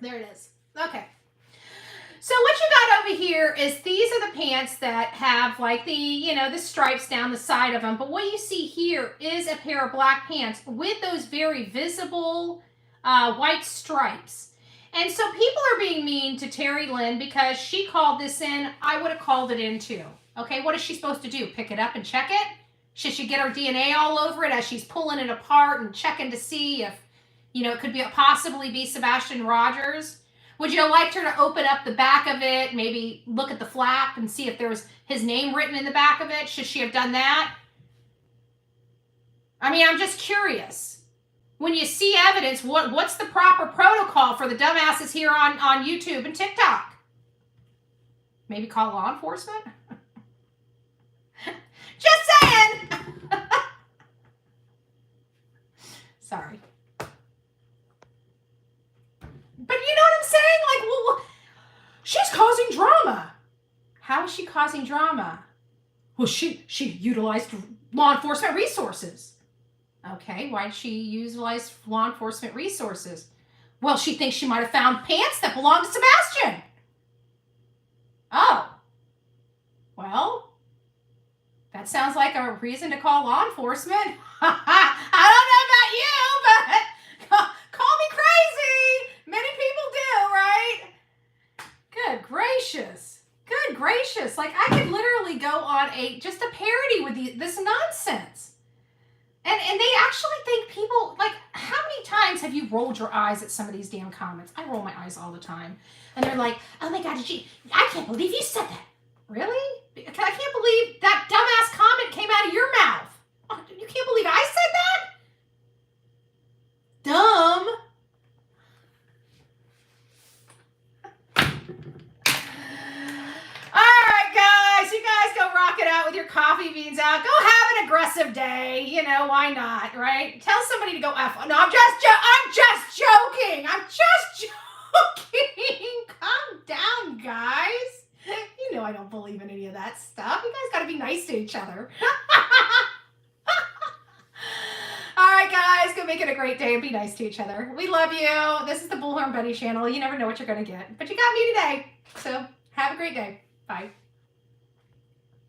There it is. Okay. So what you got over here is these these are the pants that have like the, the stripes down the side of them. But what you see here is a pair of black pants with those very visible white stripes. And so people are being mean to Terry Lynn because she called this in. I would have called it in too. Okay, what is she supposed to do? Pick it up and check it? Should she get her DNA all over it as she's pulling it apart and checking to see if, it could possibly be Sebastian Rogers? Would you have liked her to open up the back of it, maybe look at the flap and see if there was his name written in the back of it? Should she have done that? I mean, I'm just curious. When you see evidence, what's the proper protocol for the dumbasses here on YouTube and TikTok? Maybe call law enforcement? Just saying! Sorry. But you know what I'm saying? Like, well, she's causing drama. How is she causing drama? Well, she utilized law enforcement resources. Okay, why did she utilize law enforcement resources? Well, she thinks she might have found pants that belonged to Sebastian. Oh. Well, that sounds like a reason to call law enforcement. I don't know about you, but call me crazy. Many people do, right? Good gracious. Good gracious. Like, I could literally go on just a parody with this nonsense. And they actually think people, like, how many times have you rolled your eyes at some of these damn comments? I roll my eyes all the time. And they're like, oh my God, I can't believe you said that. Really? I can't believe that dumbass comment came out of your mouth. Oh, you can't believe I said that? Dumb. All right, guys. You guys go rock it out with your coffee beans out. Go have an aggressive day. Why not, right? Tell somebody to go F. No, I'm just joking. I'm just joking. Calm down, guys. You know I don't believe in any of that stuff. You guys got to be nice to each other. All right, guys, go make it a great day and be nice to each other. We love you. This is the Bullhorn Betty channel. You never know what you're going to get. But you got me today. So have a great day. Bye.